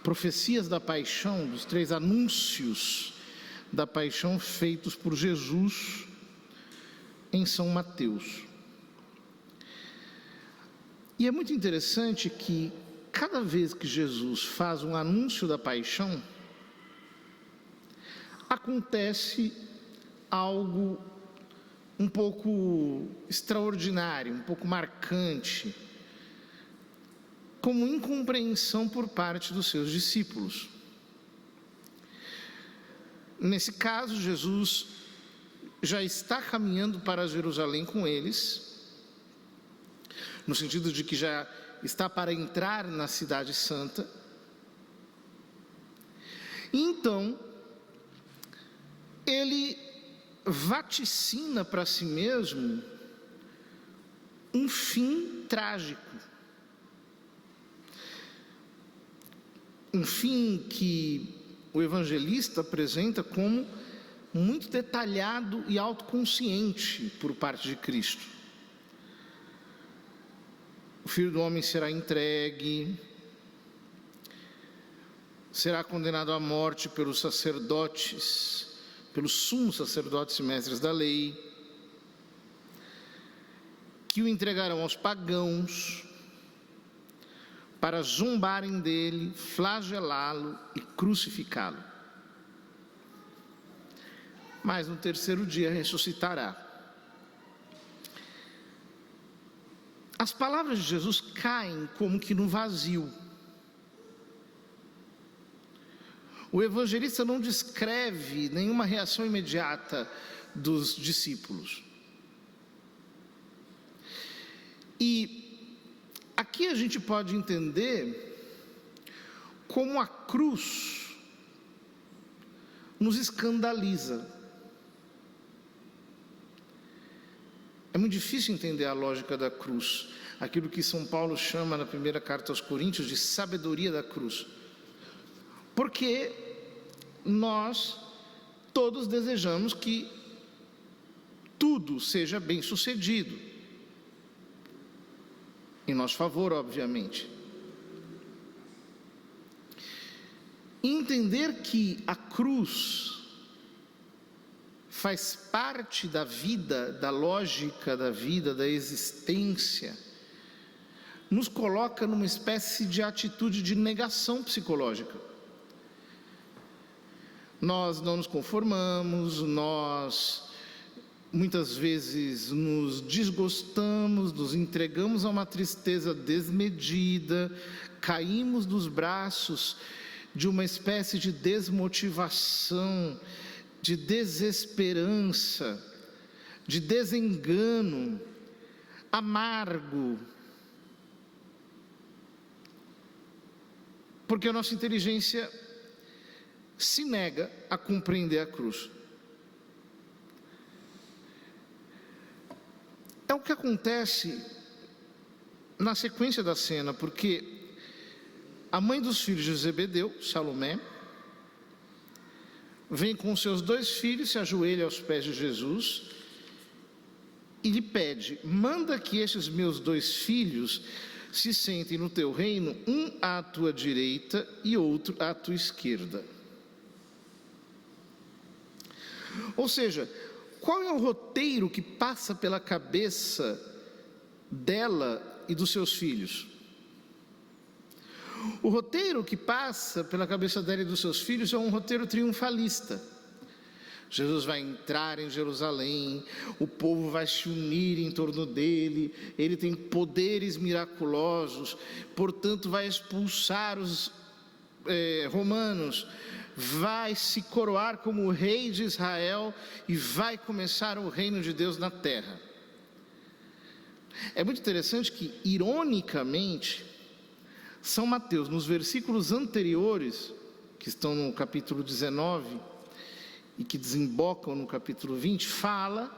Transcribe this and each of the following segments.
profecias da paixão, dos 3 anúncios da paixão feitos por Jesus em São Mateus. E é muito interessante que cada vez que Jesus faz um anúncio da paixão, acontece algo um pouco extraordinário, um pouco marcante, como incompreensão por parte dos seus discípulos. Nesse caso, Jesus já está caminhando para Jerusalém com eles, no sentido de que já está para entrar na cidade santa. E então, ele vaticina para si mesmo um fim trágico. Um fim que o evangelista apresenta como muito detalhado e autoconsciente por parte de Cristo. O Filho do Homem será entregue, será condenado à morte pelos sacerdotes, pelos sumos sacerdotes e mestres da lei, que o entregarão aos pagãos, para zombarem dele, flagelá-lo e crucificá-lo. Mas no 3º dia ressuscitará. As palavras de Jesus caem como que no vazio. O evangelista não descreve nenhuma reação imediata dos discípulos. E aqui a gente pode entender como a cruz nos escandaliza. É muito difícil entender a lógica da cruz, aquilo que São Paulo chama na primeira carta aos Coríntios de sabedoria da cruz. Porque nós todos desejamos que tudo seja bem sucedido, em nosso favor, obviamente. E entender que a cruz faz parte da vida, da lógica da vida, da existência, nos coloca numa espécie de atitude de negação psicológica. Nós não nos conformamos, nós muitas vezes nos desgostamos, nos entregamos a uma tristeza desmedida, caímos dos braços de uma espécie de desmotivação, de desesperança, de desengano, amargo, porque a nossa inteligência se nega a compreender a cruz. É o que acontece na sequência da cena, porque a mãe dos filhos de Zebedeu, Salomé, vem com seus 2 filhos, se ajoelha aos pés de Jesus e lhe pede: manda que estes meus 2 filhos se sentem no teu reino, um à tua direita e outro à tua esquerda. Ou seja, qual é o roteiro que passa pela cabeça dela e dos seus filhos? O roteiro que passa pela cabeça dela e dos seus filhos é um roteiro triunfalista. Jesus vai entrar em Jerusalém, o povo vai se unir em torno dele, ele tem poderes miraculosos, portanto vai expulsar os romanos, vai se coroar como o rei de Israel e vai começar o reino de Deus na terra. É muito interessante que, ironicamente, São Mateus, nos versículos anteriores, que estão no capítulo 19 e que desembocam no capítulo 20, fala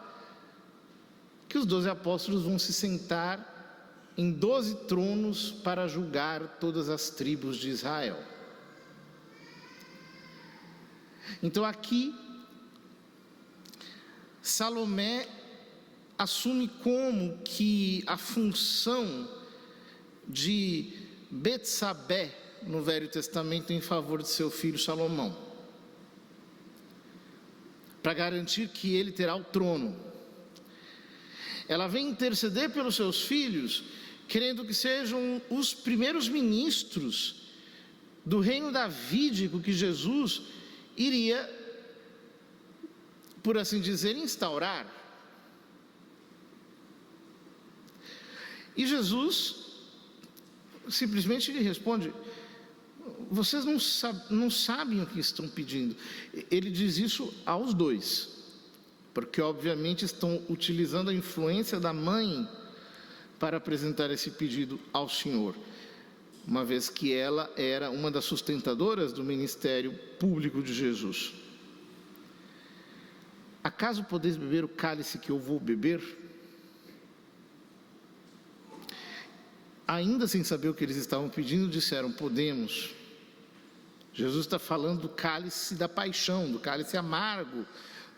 que os 12 apóstolos vão se sentar em 12 tronos para julgar todas as tribos de Israel. Então aqui, Salomé assume como que a função de Betsabé, no Velho Testamento em favor de seu filho Salomão, para garantir que ele terá o trono. Ela vem interceder pelos seus filhos, querendo que sejam os primeiros ministros do reino davídico que Jesus iria, por assim dizer, instaurar. E Jesus simplesmente lhe responde: vocês não sabem o que estão pedindo. Ele diz isso aos dois, porque obviamente estão utilizando a influência da mãe para apresentar esse pedido ao Senhor, uma vez que ela era uma das sustentadoras do ministério público de Jesus. Acaso podeis beber o cálice que eu vou beber? Ainda sem saber o que eles estavam pedindo, disseram: podemos. Jesus está falando do cálice da paixão, do cálice amargo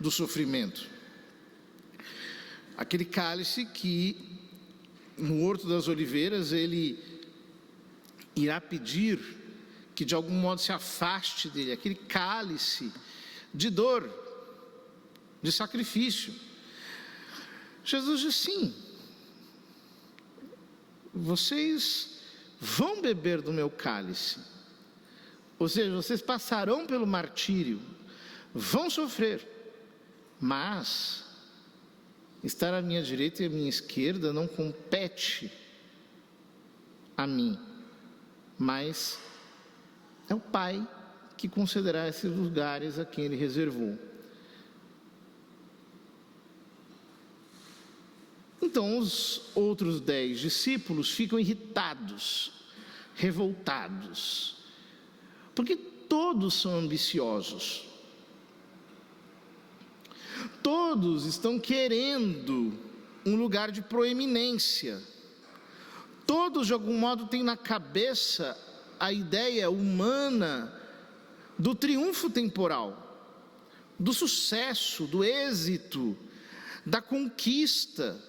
do sofrimento. Aquele cálice que no Horto das Oliveiras ele irá pedir que de algum modo se afaste dele, aquele cálice de dor, de sacrifício. Jesus diz: sim, vocês vão beber do meu cálice, ou seja, vocês passarão pelo martírio, vão sofrer, mas estar à minha direita e à minha esquerda não compete a mim, mas é o Pai que concederá esses lugares a quem Ele reservou. Então os outros 10 discípulos ficam irritados, revoltados, porque todos são ambiciosos, todos estão querendo um lugar de proeminência, todos de algum modo têm na cabeça a ideia humana do triunfo temporal, do sucesso, do êxito, da conquista,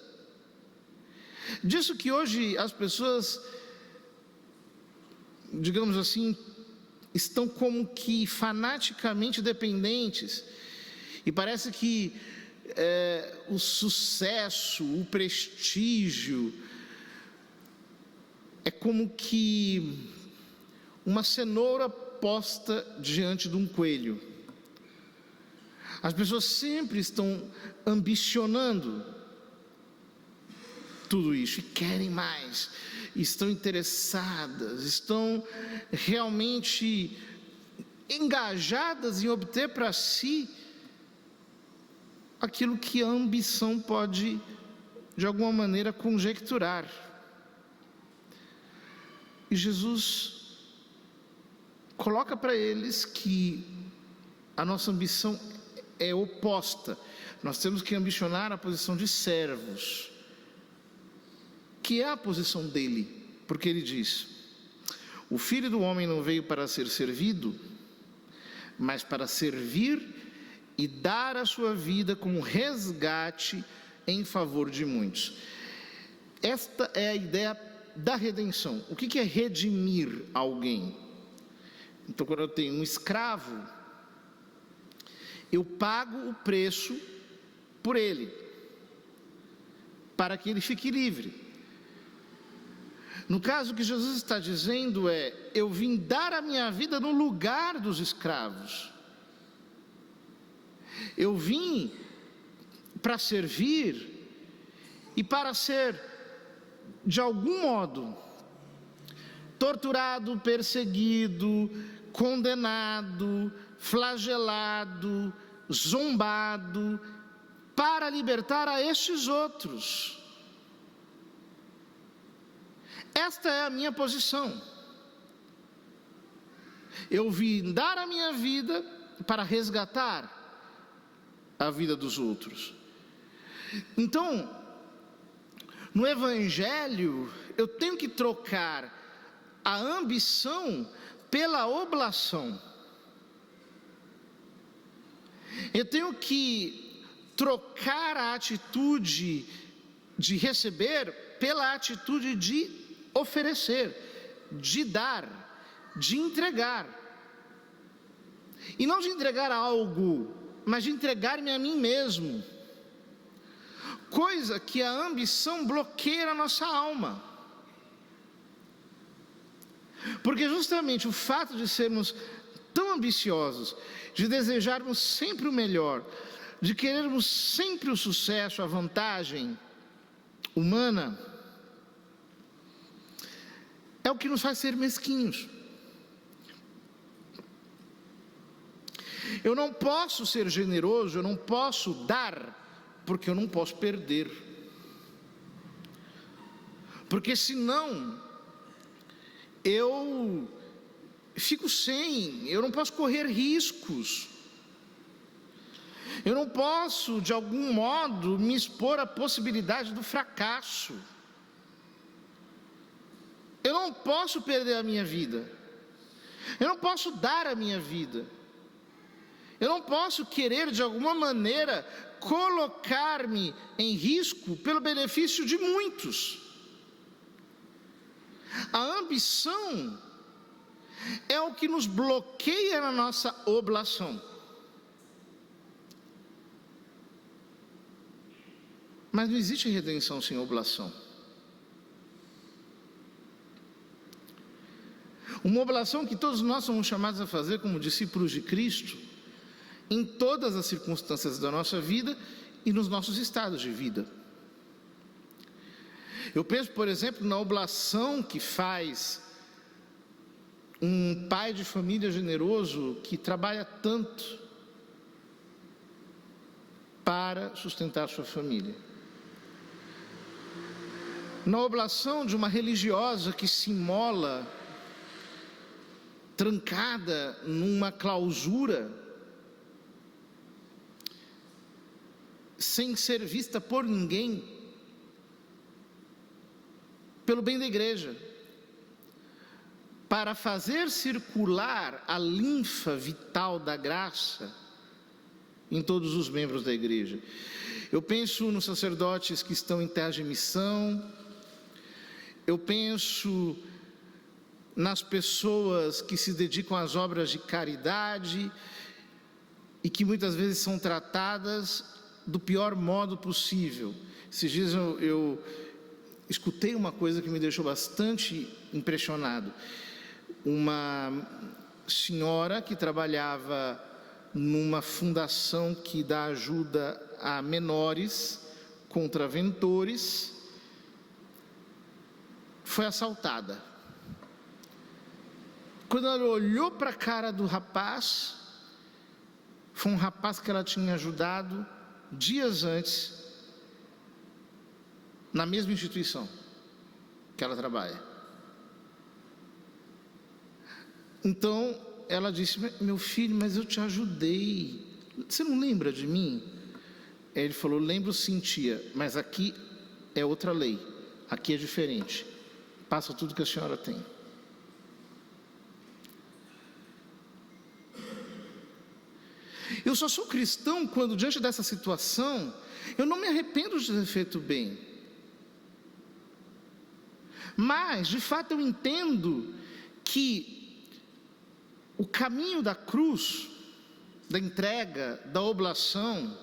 disso que hoje as pessoas, digamos assim, estão como que fanaticamente dependentes, e parece que o sucesso, o prestígio, é como que uma cenoura posta diante de um coelho. As pessoas sempre estão ambicionando tudo isso e querem mais, estão interessadas, estão realmente engajadas em obter para si aquilo que a ambição pode, de alguma maneira, conjecturar. E Jesus coloca para eles que a nossa ambição é oposta. Nós temos que ambicionar a posição de servos, que é a posição dele, porque ele diz: o Filho do Homem não veio para ser servido, mas para servir e dar a sua vida como resgate em favor de muitos. Esta é a ideia da redenção. O que é redimir alguém? Então, quando eu tenho um escravo, eu pago o preço por ele, para que ele fique livre. No caso, o que Jesus está dizendo é: eu vim dar a minha vida no lugar dos escravos. Eu vim para servir e para ser, de algum modo, torturado, perseguido, condenado, flagelado, zombado, para libertar a estes outros. Esta é a minha posição. Eu vim dar a minha vida para resgatar a vida dos outros. Então, no Evangelho, eu tenho que trocar a ambição pela oblação. Eu tenho que trocar a atitude de receber pela atitude de oferecer, de dar, de entregar. E não de entregar algo, mas de entregar-me a mim mesmo. Coisa que a ambição bloqueia na nossa alma. Porque justamente o fato de sermos tão ambiciosos, de desejarmos sempre o melhor, de querermos sempre o sucesso, a vantagem humana, é o que nos faz ser mesquinhos. Eu não posso ser generoso, eu não posso dar, porque eu não posso perder. Porque senão eu fico sem, eu não posso correr riscos. Eu não posso, de algum modo, me expor à possibilidade do fracasso. Eu não posso perder a minha vida. Eu não posso dar a minha vida. Eu não posso querer, de alguma maneira, colocar-me em risco pelo benefício de muitos. A ambição é o que nos bloqueia na nossa oblação. Mas não existe redenção sem oblação. Uma oblação que todos nós somos chamados a fazer como discípulos de Cristo, em todas as circunstâncias da nossa vida e nos nossos estados de vida. Eu penso, por exemplo, na oblação que faz um pai de família generoso que trabalha tanto para sustentar sua família. Na oblação de uma religiosa que se imola, trancada numa clausura, sem ser vista por ninguém, pelo bem da igreja, para fazer circular a linfa vital da graça em todos os membros da igreja. Eu penso nos sacerdotes que estão em terra de missão, eu penso nas pessoas que se dedicam às obras de caridade e que muitas vezes são tratadas do pior modo possível. Esses dias eu escutei uma coisa que me deixou bastante impressionado. Uma senhora que trabalhava numa fundação que dá ajuda a menores contraventores foi assaltada. Quando ela olhou para a cara do rapaz, foi um rapaz que ela tinha ajudado dias antes, na mesma instituição que ela trabalha. Então, ela disse: meu filho, mas eu te ajudei, você não lembra de mim? Ele falou: lembro sim, tia, mas aqui é outra lei, aqui é diferente, passa tudo que a senhora tem. Eu só sou cristão quando, diante dessa situação, eu não me arrependo de ter feito bem. Mas, de fato, eu entendo que o caminho da cruz, da entrega, da oblação,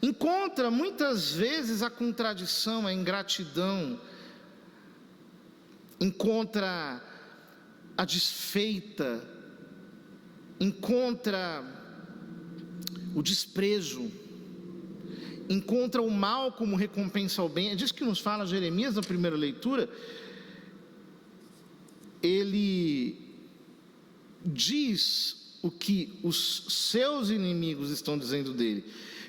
encontra muitas vezes a contradição, a ingratidão, encontra a desfeita, encontra o desprezo, encontra o mal como recompensa ao bem. É disso que nos fala Jeremias na primeira leitura. Ele diz o que os seus inimigos estão dizendo dele: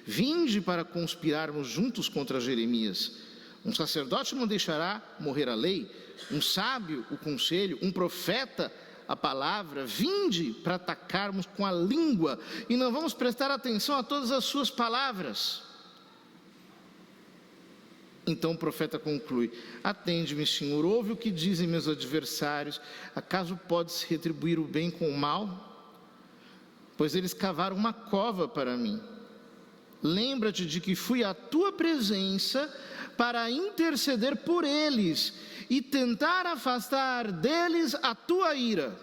vinde para conspirarmos juntos contra Jeremias. Um sacerdote não deixará morrer a lei, um sábio o conselho, um profeta a palavra. Vinde para atacarmos com a língua e não vamos prestar atenção a todas as suas palavras. Então o profeta conclui: atende-me, Senhor, ouve o que dizem meus adversários. Acaso pode-se retribuir o bem com o mal? Pois eles cavaram uma cova para mim. Lembra-te de que fui à tua presença para interceder por eles e tentar afastar deles a tua ira.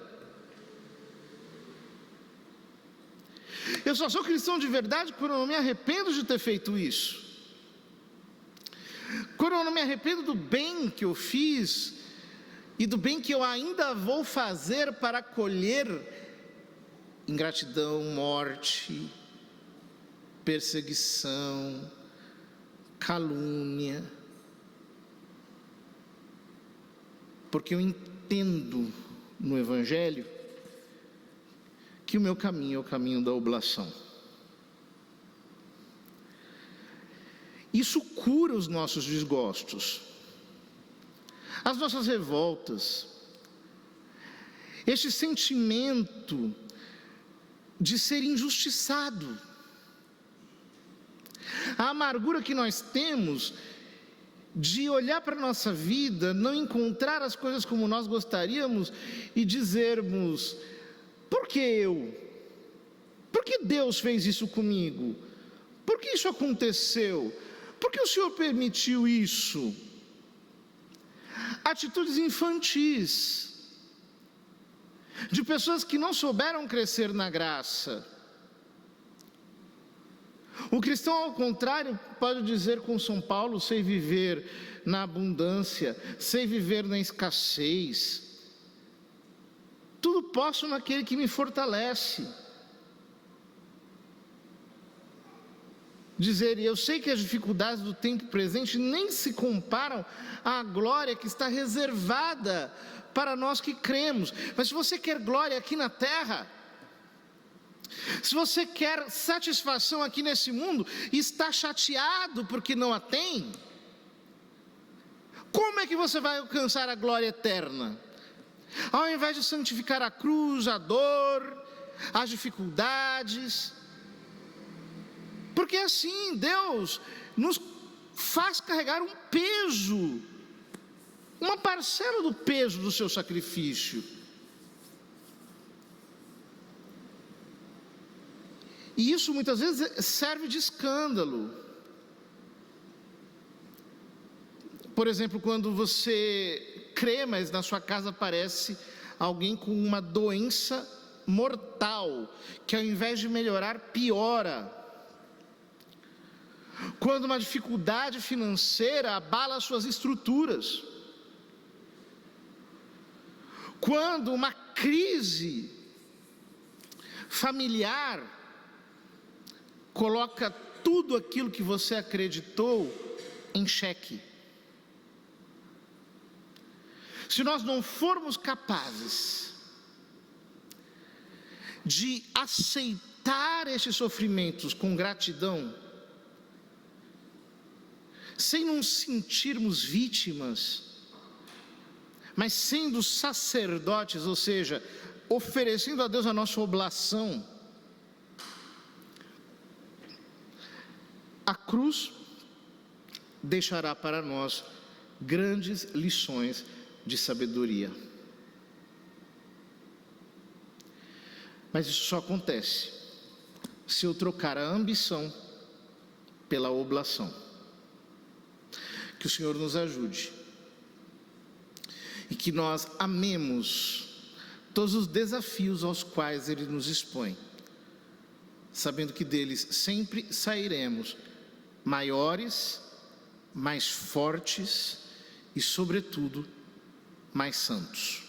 Eu só sou cristão de verdade quando eu não me arrependo de ter feito isso. Quando eu não me arrependo do bem que eu fiz e do bem que eu ainda vou fazer para colher ingratidão, morte, perseguição, calúnia. Porque eu entendo no Evangelho que o meu caminho é o caminho da oblação. Isso cura os nossos desgostos, as nossas revoltas, este sentimento de ser injustiçado, a amargura que nós temos de olhar para a nossa vida, não encontrar as coisas como nós gostaríamos e dizermos: por que eu? Por que Deus fez isso comigo? Por que isso aconteceu? Por que o Senhor permitiu isso? Atitudes infantis, de pessoas que não souberam crescer na graça. O cristão, ao contrário, pode dizer com São Paulo: sei viver na abundância, sei viver na escassez. Tudo posso naquele que me fortalece. Dizer: eu sei que as dificuldades do tempo presente nem se comparam à glória que está reservada para nós que cremos. Mas se você quer glória aqui na terra, se você quer satisfação aqui nesse mundo e está chateado porque não a tem, como é que você vai alcançar a glória eterna? Ao invés de santificar a cruz, a dor, as dificuldades, porque assim Deus nos faz carregar um peso, uma parcela do peso do seu sacrifício. E isso muitas vezes serve de escândalo. Por exemplo, quando você crê, mas na sua casa aparece alguém com uma doença mortal, que ao invés de melhorar, piora. Quando uma dificuldade financeira abala as suas estruturas. Quando uma crise familiar coloca tudo aquilo que você acreditou em xeque. Se nós não formos capazes de aceitar esses sofrimentos com gratidão, sem nos sentirmos vítimas, mas sendo sacerdotes, ou seja, oferecendo a Deus a nossa oblação, a cruz deixará para nós grandes lições de sabedoria. Mas isso só acontece se eu trocar a ambição pela oblação. Que o Senhor nos ajude e que nós amemos todos os desafios aos quais Ele nos expõe, sabendo que deles sempre sairemos maiores, mais fortes e, sobretudo, mais santos.